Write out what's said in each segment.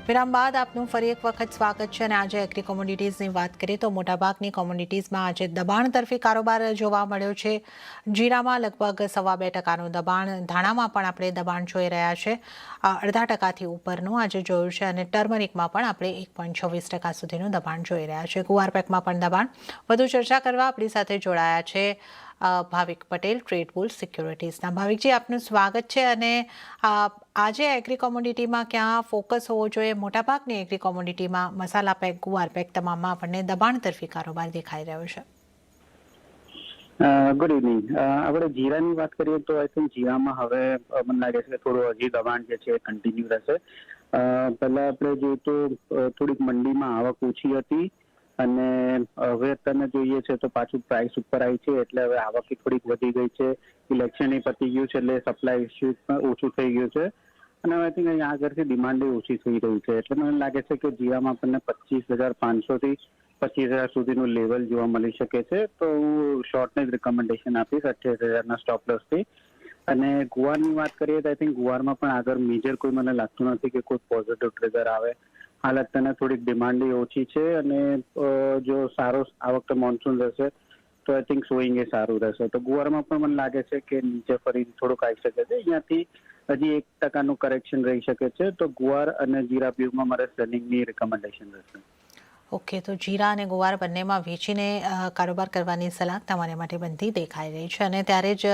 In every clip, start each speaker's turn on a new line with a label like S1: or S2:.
S1: વિરામ બાદ આપનું ફરી એક વખત સ્વાગત છે અને આજે એગ્રી કોમોડિટીઝની વાત કરીએ તો મોટાભાગની કોમોડિટીઝમાં આજે દબાણ તરફી કારોબાર જોવા મળ્યો છે। જીરામાં લગભગ 2.25%નું દબાણ, ધાણામાં પણ આપણે દબાણ જોઈ રહ્યા છે, 0.5%થી ઉપરનું આજે જોયું છે અને ટર્મરિકમાં પણ આપણે 1.26% સુધીનું દબાણ જોઈ રહ્યા છે। ગુવાર પેકમાં પણ દબાણ। વધુ ચર્ચા કરવા આપણી સાથે જોડાયા છે ભાવિક પટેલ, ટ્રેડ બુલ સિક્યોરિટીઝના। ભાવિકજી, આપનું સ્વાગત છે અને આજે એગ્રી કોમોડિટીમાં ક્યાં ફોકસ હોવો જોઈએ? મોટાભાગની એગ્રી કોમોડિટીમાં મસાલા પેક, ગુવાર પેક તમામમાં આપણને દબાણ તરફી કારોબાર દેખાઈ રહ્યો છે।
S2: Good evening. આપણે જીરાની વાત કરીએ તો આઈ થિંક જીરામાં હવે મને લાગે છે કે થોડું હજી દબાણ જે છે એ કન્ટિન્યુ રહેશે। પહેલા આપણે જોઈએ તો થોડીક મંડીમાં આવક ઓછી હતી અને હવે તમે જોઈએ છે તો પાછું પ્રાઇસ ઉપર આવી છે એટલે હવે આવક થોડીક વધી ગઈ છે। ઇલેક્શન એ પતી ગયું છે એટલે સપ્લાય ઇસ્યુ પણ ઓછું થઈ ગયું છે અને આઈ થિંક અહીંયા આગળથી ડિમાન્ડ ઓછી થઈ રહી છે એટલે મને લાગે છે કે જીરામાં આપણને 25,500થી 25,000 સુધીનું લેવલ જોવા મળી શકે છે। તો હું શોર્ટને જ રિકમેન્ડેશન આપીશ 28,000ના સ્ટોપ લોસથી। અને ગુવારની વાત કરીએ તો આઈ થિંક ગુવારમાં પણ આગળ મેજર કોઈ મને લાગતું નથી કે કોઈ પોઝિટિવ ટ્રિગર આવે। હાલ અત્યારે થોડીક ડિમાન્ડ ઓછી છે અને જો સારો આ વખતે મોન્સૂન રહેશે તો આઈ થિંક સોઈંગ એ સારું રહેશે। તો ગુવારમાં પણ મને લાગે છે કે નીચે ફરી થોડુંક આવી શકે છે, અહીંયાથી હજી 1%નું કરેક્શન રહી શકે છે। તો ગુવાર અને જીરા બેમાં મારે સેલિંગની રિકમેન્ડેશન રહેશે।
S1: ઓકે, તો જીરા અને ગુવાર બંનેમાં વેચીને કારોબાર કરવાની સલાહ તમારા માટે બનતી દેખાઈ રહી છે અને ત્યારે જ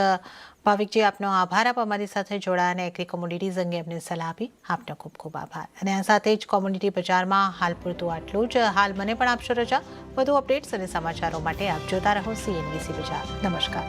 S1: ભાવિકજી, આપનો આભાર આપ અમારી સાથે જોડાયા અને એગ્રી કોમોડિટીઝ અંગે અમને સલાહ આપી। આપનો ખૂબ ખૂબ આભાર। અને આ સાથે જ કોમોડિટી બજારમાં હાલ પૂરતું આટલું જ। હાલ મને પણ આપશો રજા। વધુ અપડેટ્સ અને સમાચારો માટે આપ જોતા રહો CNBC બજાર। નમસ્કાર।